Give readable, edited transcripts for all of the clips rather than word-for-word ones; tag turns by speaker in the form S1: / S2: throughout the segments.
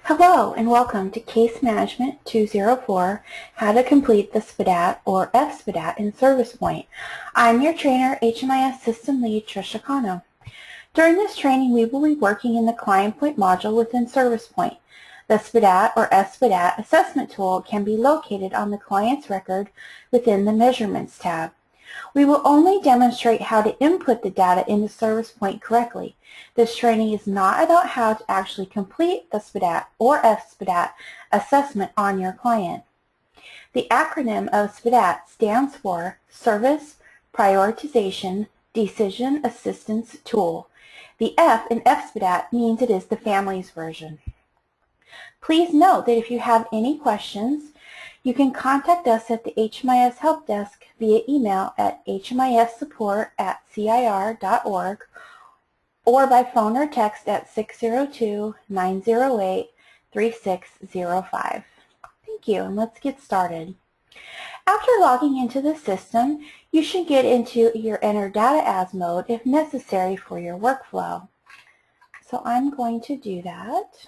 S1: Hello and welcome to Case Management 204, How to Complete the SPDAT or F-SPDAT in ServicePoint. I'm your trainer, HMIS System Lead Trisha Cano. During this training, we will be working in the Client Point module within ServicePoint. The SPDAT or F-SPDAT assessment tool can be located on the client's record within the Measurements tab. We will only demonstrate how to input the data into ServicePoint correctly. This training is not about how to actually complete the SPDAT or F-SPDAT assessment on your client. The acronym of SPDAT stands for Service Prioritization Decision Assistance Tool. The F in F-SPDAT means it is the family's version. Please note that if you have any questions, you can contact us at the HMIS Help Desk via email at hmissupport@cir.org or by phone or text at 602-908-3605. Thank you, and let's get started. After logging into the system, you should get into your Enter Data As mode if necessary for your workflow. So I'm going to do that.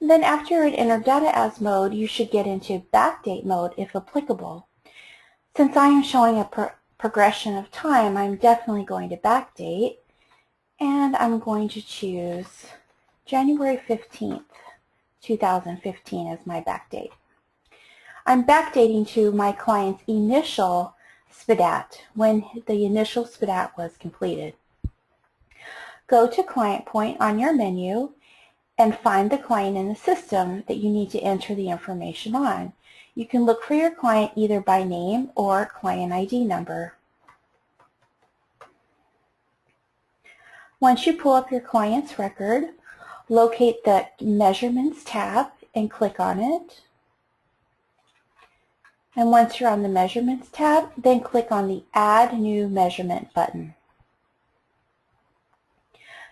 S1: Then after you're in Enter Data As mode, you should get into Backdate mode if applicable. Since I am showing a progression of time, I'm definitely going to backdate, and I'm going to choose January 15th, 2015 as my backdate. I'm backdating to my client's initial SPDAT, when the initial SPDAT was completed. Go to Client Point on your menu and find the client in the system that you need to enter the information on. You can look for your client either by name or client ID number. Once you pull up your client's record, locate the Measurements tab and click on it. And once you're on the Measurements tab, then click on the Add New Measurement button.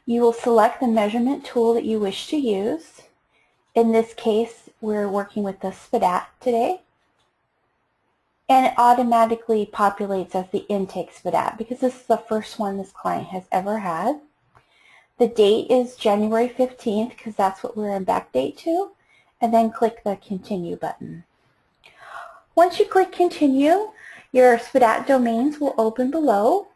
S1: You will select the measurement tool that you wish to use. In this case, we're working with the SPDAT today. And it automatically populates as the intake SPDAT because this is the first one this client has ever had. The date is January 15th because that's what we're in backdate to. And then click the Continue button. Once you click Continue, your SPDAT domains will open below.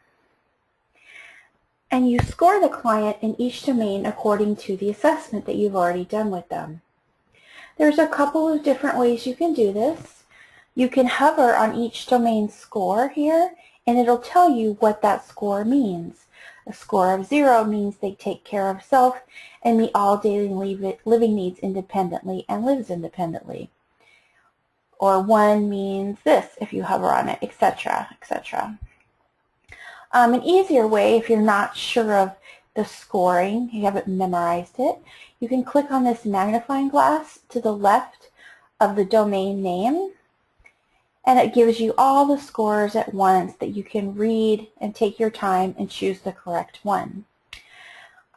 S1: And you score the client in each domain according to the assessment that you've already done with them. There's a couple of different ways you can do this. You can hover on each domain score here, and it'll tell you what that score means. A score of 0 means they take care of self and meet all daily living needs independently and lives independently. Or 1 means this if you hover on it, etc., etc. An easier way, if you're not sure of the scoring, you haven't memorized it, you can click on this magnifying glass to the left of the domain name, and it gives you all the scores at once that you can read and take your time and choose the correct one.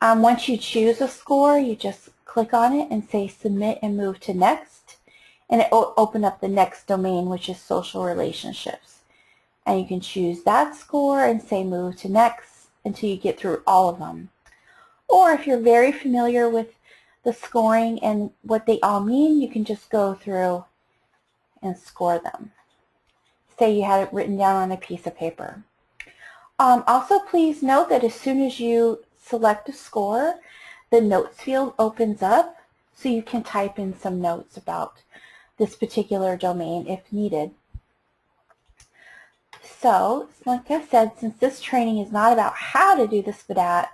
S1: Once you choose a score, you just click on it and say Submit and move to Next, and it will open up the next domain, which is Social Relationships. And you can choose that score and say Move to Next until you get through all of them. Or if you're very familiar with the scoring and what they all mean, you can just go through and score them. Say you had it written down on a piece of paper. Also, please note that as soon as you select a score, the Notes field opens up so you can type in some notes about this particular domain if needed. So, like I said, since this training is not about how to do the SPDAT,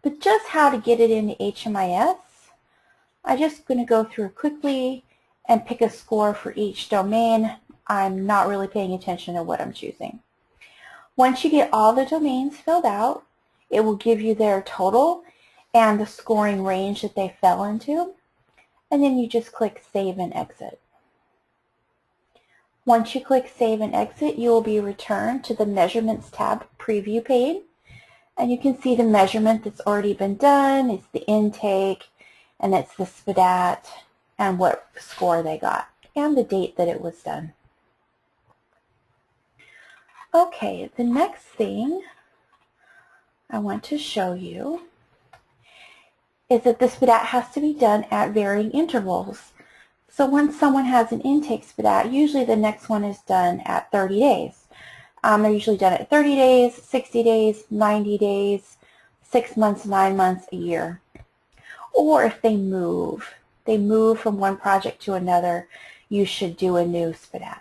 S1: but just how to get it into HMIS, I'm just going to go through quickly and pick a score for each domain. I'm not really paying attention to what I'm choosing. Once you get all the domains filled out, it will give you their total and the scoring range that they fell into, and then you just click Save and Exit. Once you click Save and Exit, you will be returned to the Measurements tab preview page, and you can see the measurement that's already been done. It's the intake, and it's the SPDAT, and what score they got, and the date that it was done. Okay, the next thing I want to show you is that the SPDAT has to be done at varying intervals. So once someone has an intake SPDAT, usually the next one is done at 30 days. They're usually done at 30 days, 60 days, 90 days, 6 months, 9 months, a year. Or if they move from one project to another, you should do a new SPDAT.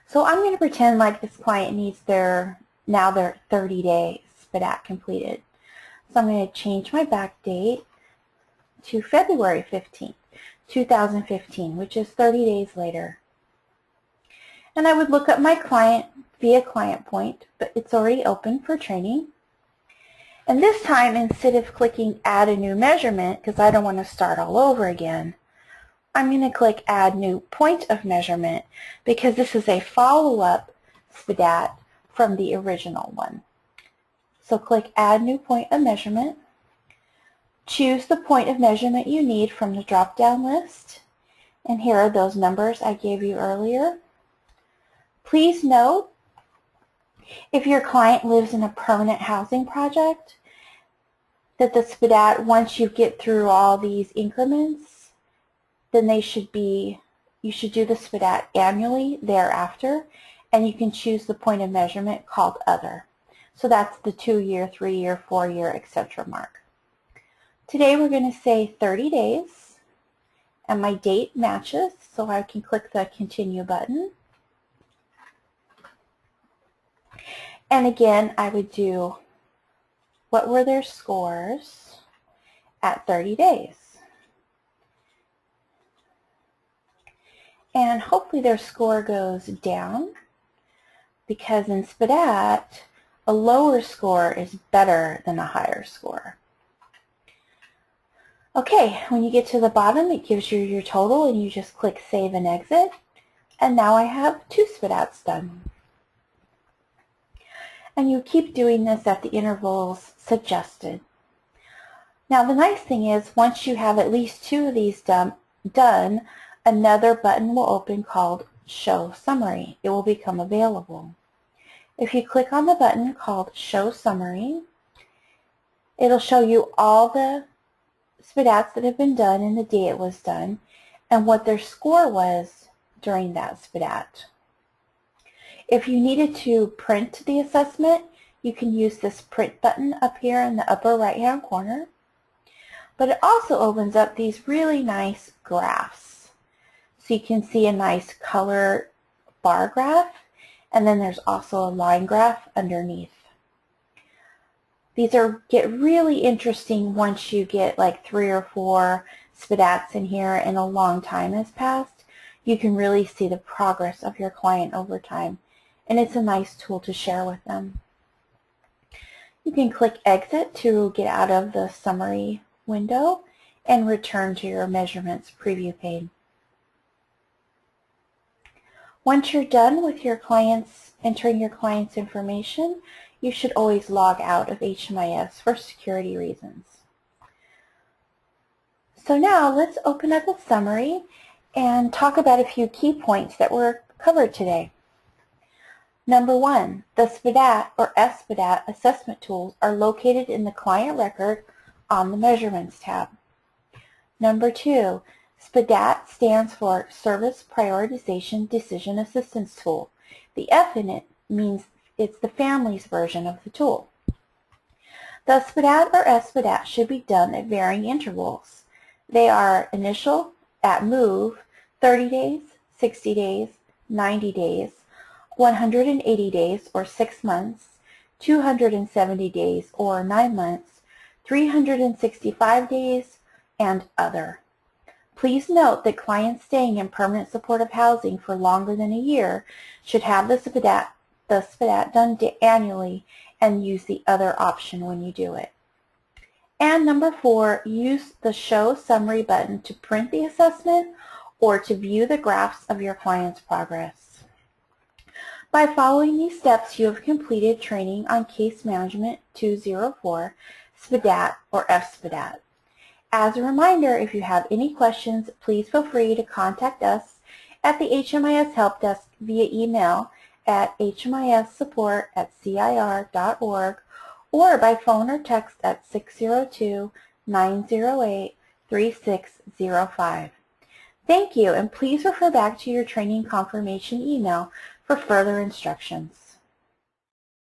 S1: So I'm going to pretend like this client needs their 30-day SPDAT completed. So I'm going to change my back date to February 15th, 2015, which is 30 days later. And I would look up my client via ClientPoint, but it's already open for training. And this time, instead of clicking Add a New Measurement, because I don't want to start all over again, I'm going to click Add New Point of Measurement, because this is a follow-up SPDAT from the original one. So click Add New Point of Measurement. Choose the point of measurement you need from the drop-down list. And here are those numbers I gave you earlier. Please note, if your client lives in a permanent housing project, that the SPDAT, once you get through all these increments, then you should do the SPDAT annually thereafter, and you can choose the point of measurement called Other. So that's the 2-year, 3-year, 4-year, etc. mark. Today we're going to say 30 days, and my date matches, so I can click the Continue button. And again, I would do what were their scores at 30 days. And hopefully their score goes down, because in SPDAT, a lower score is better than a higher score. Okay, when you get to the bottom, it gives you your total, and you just click Save and Exit. And now I have 2 SPDATs done. And you keep doing this at the intervals suggested. Now the nice thing is, once you have at least 2 of these done, another button will open called Show Summary. It will become available. If you click on the button called Show Summary, it'll show you all the SPDATs that have been done and the day it was done, and what their score was during that SPDAT. If you needed to print the assessment, you can use this print button up here in the upper right-hand corner. But it also opens up these really nice graphs. So you can see a nice color bar graph, and then there's also a line graph underneath. These get really interesting once you get like 3 or 4 SPDATs in here and a long time has passed. You can really see the progress of your client over time. And it's a nice tool to share with them. You can click Exit to get out of the summary window and return to your measurements preview page. Once you're done with your clients, entering your client's information, you should always log out of HMIS for security reasons. So now let's open up a summary and talk about a few key points that were covered today. Number 1, the SPDAT or F-SPDAT assessment tools are located in the client record on the Measurements tab. Number 2, SPDAT stands for Service Prioritization Decision Assistance Tool. The F in it means it's the family's version of the tool. The SPDAT or F-SPDAT should be done at varying intervals. They are initial, at move, 30 days, 60 days, 90 days, 180 days or 6 months, 270 days or 9 months, 365 days, and other. Please note that clients staying in permanent supportive housing for longer than a year should have the SPDAT done annually and use the other option when you do it. And number 4, use the Show Summary button to print the assessment or to view the graphs of your client's progress. By following these steps, you have completed training on Case Management 204, SPDAT or F-SPDAT. As a reminder, if you have any questions, please feel free to contact us at the HMIS Help Desk via email at hmisupport@cir.org or by phone or text at 602 908-3605. Thank you, and please refer back to your training confirmation email for further instructions.